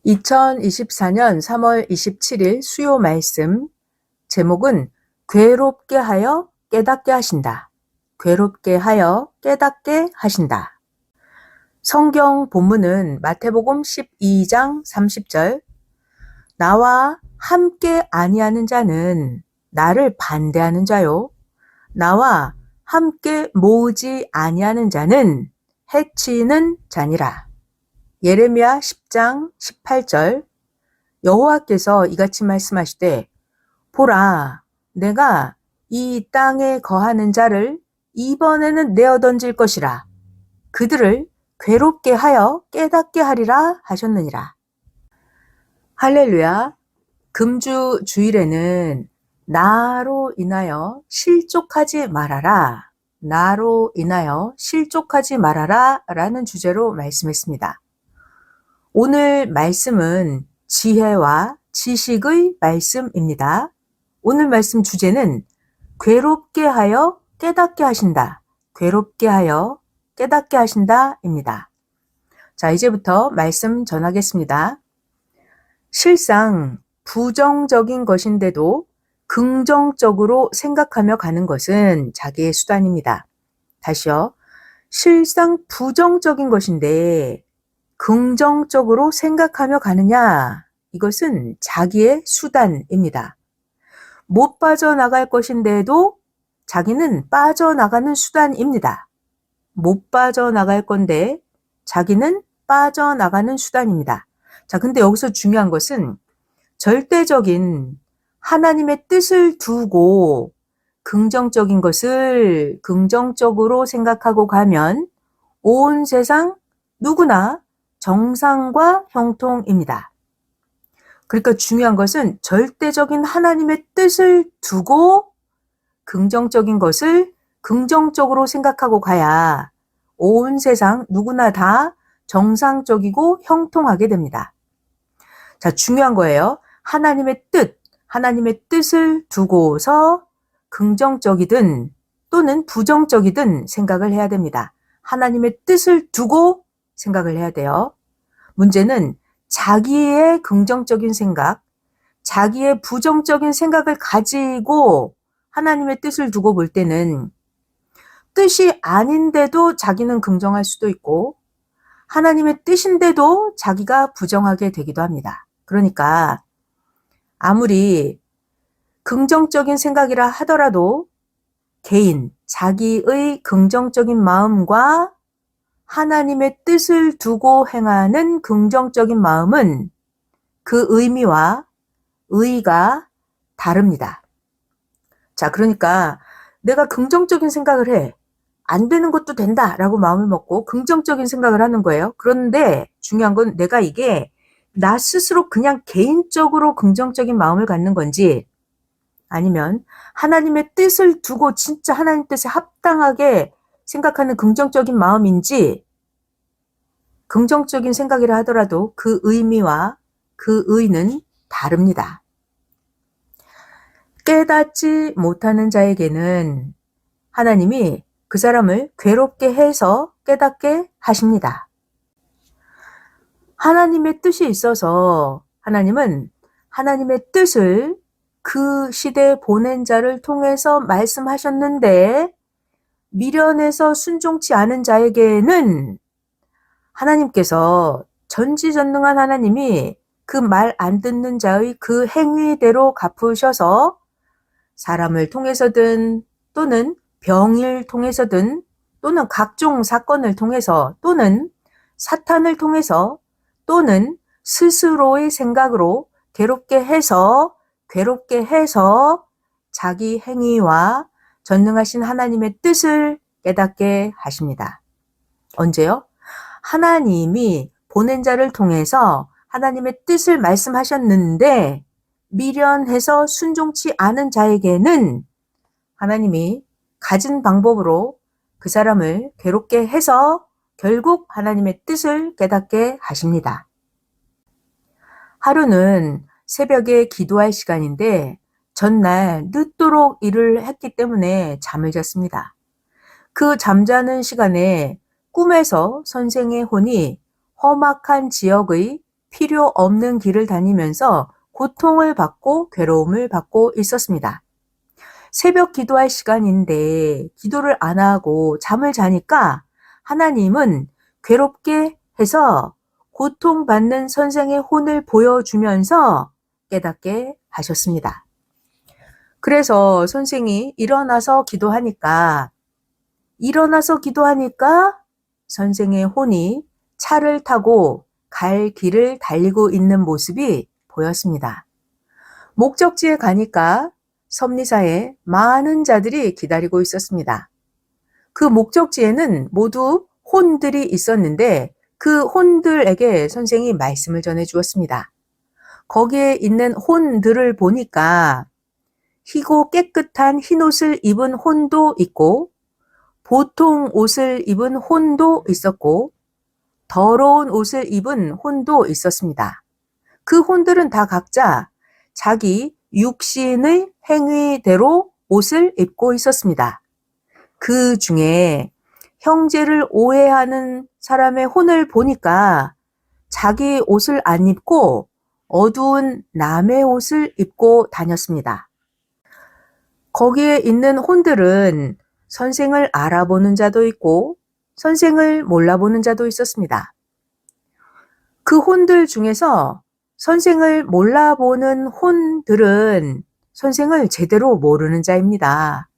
2024년 3월 27일 수요 말씀 제목은 괴롭게 하여 깨닫게 하신다. 괴롭게 하여 깨닫게 하신다. 성경 본문은 마태복음 12장 30절 나와 함께 아니하는 자는 나를 반대하는 자요. 나와 함께 모으지 아니하는 자는 해치는 자니라. 예레미야 10장 18절 여호와께서 이같이 말씀하시되 보라 내가 이 땅에 거하는 자를 이번에는 내어 던질 것이라 그들을 괴롭게 하여 깨닫게 하리라 하셨느니라. 할렐루야. 금주 주일에는 나로 인하여 실족하지 말아라. 나로 인하여 실족하지 말아라 라는 주제로 말씀했습니다. 오늘 말씀은 지혜와 지식의 말씀입니다. 오늘 말씀 주제는 괴롭게 하여 깨닫게 하신다. 괴롭게 하여 깨닫게 하신다입니다. 자, 이제부터 말씀 전하겠습니다. 실상 부정적인 것인데도 긍정적으로 생각하며 가는 것은 자기의 수단입니다. 다시요. 실상 부정적인 것인데 긍정적으로 생각하며 가느냐? 이것은 자기의 수단입니다. 못 빠져나갈 것인데도 자기는 빠져나가는 수단입니다. 못 빠져나갈 건데 자기는 빠져나가는 수단입니다. 자, 근데 여기서 중요한 것은 절대적인 하나님의 뜻을 두고 긍정적인 것을 긍정적으로 생각하고 가면 온 세상 누구나 정상과 형통입니다. 그러니까 중요한 것은 절대적인 하나님의 뜻을 두고 긍정적인 것을 긍정적으로 생각하고 가야 온 세상 누구나 다 정상적이고 형통하게 됩니다. 자, 중요한 거예요. 하나님의 뜻을 두고서 긍정적이든 또는 부정적이든 생각을 해야 됩니다. 하나님의 뜻을 두고 생각을 해야 돼요. 문제는 자기의 긍정적인 생각, 자기의 부정적인 생각을 가지고 하나님의 뜻을 두고 볼 때는 뜻이 아닌데도 자기는 긍정할 수도 있고 하나님의 뜻인데도 자기가 부정하게 되기도 합니다. 그러니까 아무리 긍정적인 생각이라 하더라도 개인, 자기의 긍정적인 마음과 하나님의 뜻을 두고 행하는 긍정적인 마음은 그 의미와 의의가 다릅니다. 자, 그러니까 내가 긍정적인 생각을 해. 안 되는 것도 된다라고 마음을 먹고 긍정적인 생각을 하는 거예요. 그런데 중요한 건 내가 이게 나 스스로 그냥 개인적으로 긍정적인 마음을 갖는 건지 아니면 하나님의 뜻을 두고 진짜 하나님 뜻에 합당하게 생각하는 긍정적인 마음인지 긍정적인 생각이라 하더라도 그 의미와 그 의는 다릅니다. 깨닫지 못하는 자에게는 하나님이 그 사람을 괴롭게 해서 깨닫게 하십니다. 하나님의 뜻이 있어서 하나님은 하나님의 뜻을 그 시대에 보낸 자를 통해서 말씀하셨는데 미련해서 순종치 않은 자에게는 하나님께서 전지전능한 하나님이 그 말 안 듣는 자의 그 행위대로 갚으셔서 사람을 통해서든 또는 병을 통해서든 또는 각종 사건을 통해서 또는 사탄을 통해서 또는 스스로의 생각으로 괴롭게 해서 자기 행위와 전능하신 하나님의 뜻을 깨닫게 하십니다. 언제요? 하나님이 보낸 자를 통해서 하나님의 뜻을 말씀하셨는데 미련해서 순종치 않은 자에게는 하나님이 가진 방법으로 그 사람을 괴롭게 해서 결국 하나님의 뜻을 깨닫게 하십니다. 하루는 새벽에 기도할 시간인데 전날 늦도록 일을 했기 때문에 잠을 잤습니다. 그 잠자는 시간에 꿈에서 선생의 혼이 험악한 지역의 필요 없는 길을 다니면서 고통을 받고 괴로움을 받고 있었습니다. 새벽 기도할 시간인데 기도를 안 하고 잠을 자니까 하나님은 괴롭게 해서 고통받는 선생의 혼을 보여주면서 깨닫게 하셨습니다. 그래서 선생이 일어나서 기도하니까 선생의 혼이 차를 타고 갈 길을 달리고 있는 모습이 보였습니다. 목적지에 가니까 섭리사에 많은 자들이 기다리고 있었습니다. 그 목적지에는 모두 혼들이 있었는데 그 혼들에게 선생이 말씀을 전해 주었습니다. 거기에 있는 혼들을 보니까 희고 깨끗한 흰옷을 입은 혼도 있고 보통 옷을 입은 혼도 있었고 더러운 옷을 입은 혼도 있었습니다. 그 혼들은 다 각자 자기 육신의 행위대로 옷을 입고 있었습니다. 그 중에 형제를 오해하는 사람의 혼을 보니까 자기 옷을 안 입고 어두운 남의 옷을 입고 다녔습니다. 거기에 있는 혼들은 선생을 알아보는 자도 있고 선생을 몰라보는 자도 있었습니다. 그 혼들 중에서 선생을 몰라보는 혼들은 선생을 제대로 모르는 자입니다.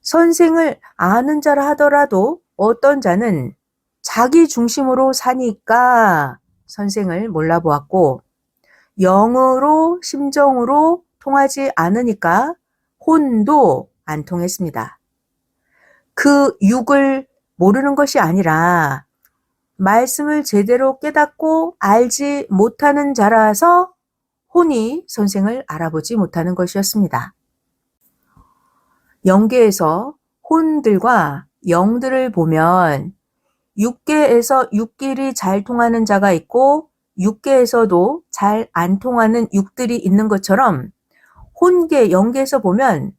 선생을 아는 자라 하더라도 어떤 자는 자기 중심으로 사니까 선생을 몰라보았고 영으로 심정으로 통하지 않으니까 혼도 안 통했습니다. 그 육을 모르는 것이 아니라 말씀을 제대로 깨닫고 알지 못하는 자라서 혼이 선생을 알아보지 못하는 것이었습니다. 영계에서 혼들과 영들을 보면 육계에서 육길이 잘 통하는 자가 있고 육계에서도 잘 안 통하는 육들이 있는 것처럼 혼계, 영계에서 보면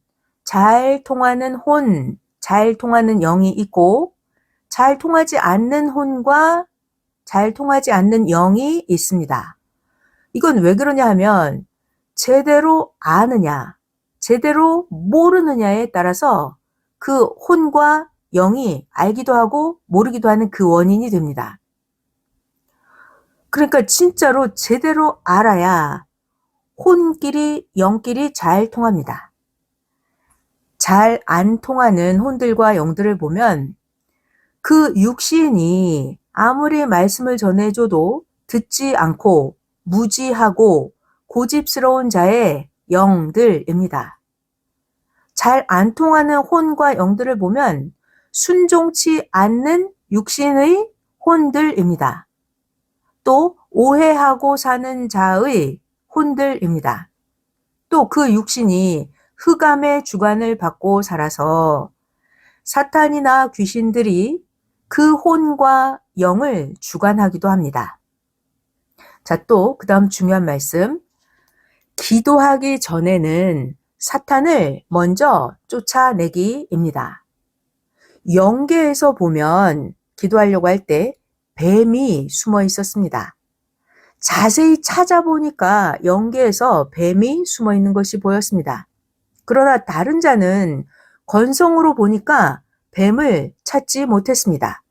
잘 통하는 혼, 잘 통하는 영이 있고 잘 통하지 않는 혼과 잘 통하지 않는 영이 있습니다. 이건 왜 그러냐 하면 제대로 아느냐, 제대로 모르느냐에 따라서 그 혼과 영이 알기도 하고 모르기도 하는 그 원인이 됩니다. 그러니까 진짜로 제대로 알아야 혼끼리 영끼리 잘 통합니다. 잘 안 통하는 혼들과 영들을 보면 그 육신이 아무리 말씀을 전해줘도 듣지 않고 무지하고 고집스러운 자의 영들입니다. 잘 안 통하는 혼과 영들을 보면 순종치 않는 육신의 혼들입니다. 또 오해하고 사는 자의 혼들입니다. 또 그 육신이 흑암의 주관을 받고 살아서 사탄이나 귀신들이 그 혼과 영을 주관하기도 합니다. 자, 또 그 다음 중요한 말씀. 기도하기 전에는 사탄을 먼저 쫓아내기입니다. 영계에서 보면 기도하려고 할 때 뱀이 숨어 있었습니다. 자세히 찾아보니까 영계에서 뱀이 숨어 있는 것이 보였습니다. 그러나 다른 자는 건성으로 보니까 뱀을 찾지 못했습니다.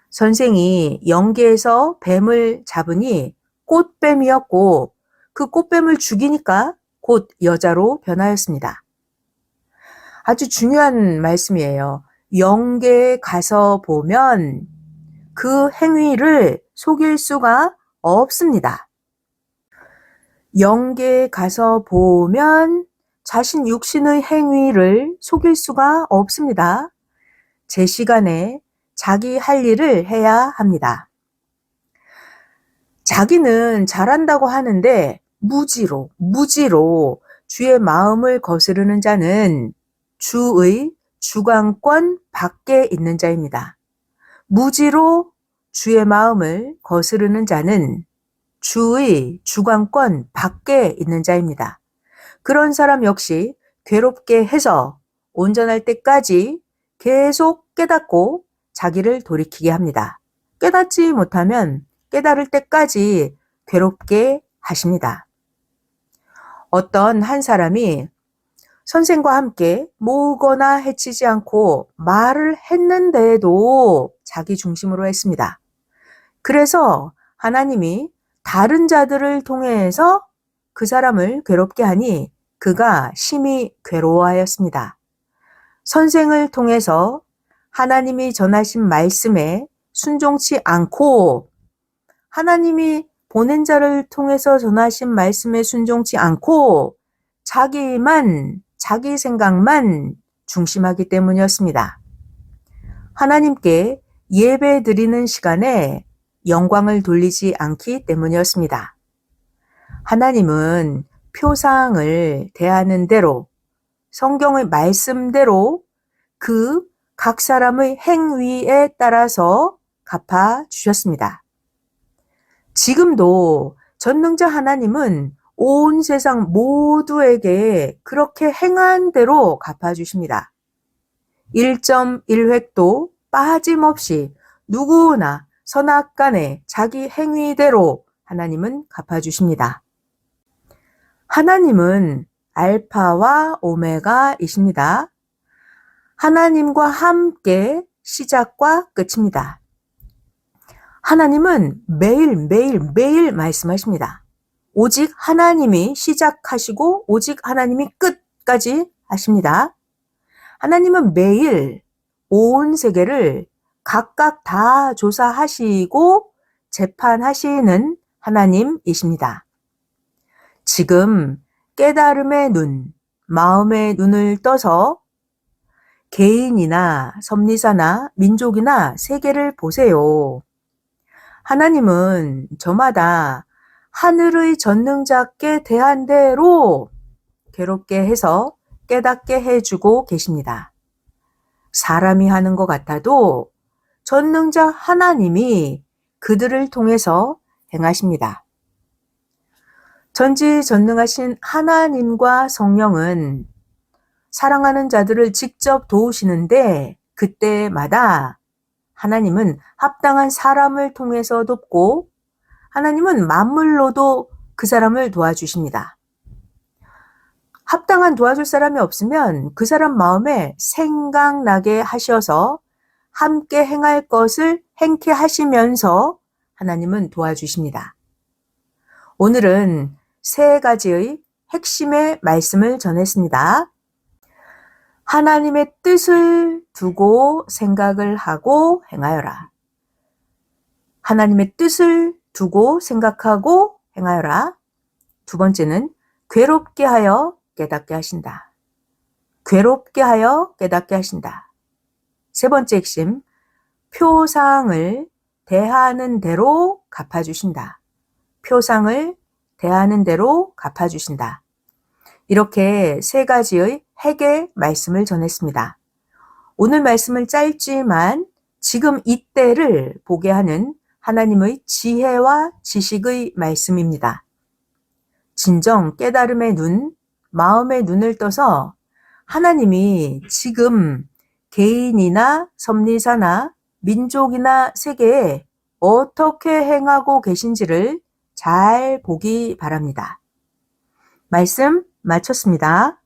선생이 영계에서 뱀을 잡으니 꽃뱀이었고 그 꽃뱀을 죽이니까 곧 여자로 변하였습니다. 아주 중요한 말씀이에요. 영계에 가서 보면 그 행위를 속일 수가 없습니다. 영계에 가서 보면 자신 육신의 행위를 속일 수가 없습니다. 제 시간에 자기 할 일을 해야 합니다. 자기는 잘한다고 하는데 무지로 주의 마음을 거스르는 자는 주의 주관권 밖에 있는 자입니다. 무지로 주의 마음을 거스르는 자는 주의 주관권 밖에 있는 자입니다. 그런 사람 역시 괴롭게 해서 온전할 때까지 계속 깨닫고 자기를 돌이키게 합니다. 깨닫지 못하면 깨달을 때까지 괴롭게 하십니다. 어떤 한 사람이 선생과 함께 모으거나 해치지 않고 말을 했는데도 자기 중심으로 했습니다. 그래서 하나님이 다른 자들을 통해서 그 사람을 괴롭게 하니 그가 심히 괴로워하였습니다. 선생을 통해서 하나님이 전하신 말씀에 순종치 않고 하나님이 보낸 자를 통해서 전하신 말씀에 순종치 않고 자기 생각만 중심하기 때문이었습니다. 하나님께 예배 드리는 시간에 영광을 돌리지 않기 때문이었습니다. 하나님은 표상을 대하는 대로 성경의 말씀대로 그 각 사람의 행위에 따라서 갚아 주셨습니다. 지금도 전능자 하나님은 온 세상 모두에게 그렇게 행한 대로 갚아주십니다. 1.1획도 빠짐없이 누구나 선악간에 자기 행위대로 하나님은 갚아주십니다. 하나님은 알파와 오메가이십니다. 하나님과 함께 시작과 끝입니다. 하나님은 매일 말씀하십니다. 오직 하나님이 시작하시고 오직 하나님이 끝까지 하십니다. 하나님은 매일 온 세계를 각각 다 조사하시고 재판하시는 하나님이십니다. 지금 깨달음의 눈, 마음의 눈을 떠서 개인이나 섭리사나 민족이나 세계를 보세요. 하나님은 저마다 하늘의 전능자께 대한 대로 괴롭게 해서 깨닫게 해주고 계십니다. 사람이 하는 것 같아도 전능자 하나님이 그들을 통해서 행하십니다. 전지전능하신 하나님과 성령은 사랑하는 자들을 직접 도우시는데 그때마다 하나님은 합당한 사람을 통해서 돕고 하나님은 만물로도 그 사람을 도와주십니다. 합당한 도와줄 사람이 없으면 그 사람 마음에 생각나게 하셔서 함께 행할 것을 행케 하시면서 하나님은 도와주십니다. 오늘은 3가지의 핵심의 말씀을 전했습니다. 하나님의 뜻을 두고 생각을 하고 행하여라. 하나님의 뜻을 두고 생각하고 행하여라. 2번째는 괴롭게 하여 깨닫게 하신다. 괴롭게 하여 깨닫게 하신다. 3번째 핵심, 표상을 대하는 대로 갚아주신다. 표상을 대하는 대로 갚아주신다. 이렇게 3가지의 핵의 말씀을 전했습니다. 오늘 말씀을 짧지만 지금 이때를 보게 하는 하나님의 지혜와 지식의 말씀입니다. 진정 깨달음의 눈, 마음의 눈을 떠서 하나님이 지금 개인이나 섭리사나 민족이나 세계에 어떻게 행하고 계신지를 잘 보기 바랍니다. 말씀 마쳤습니다.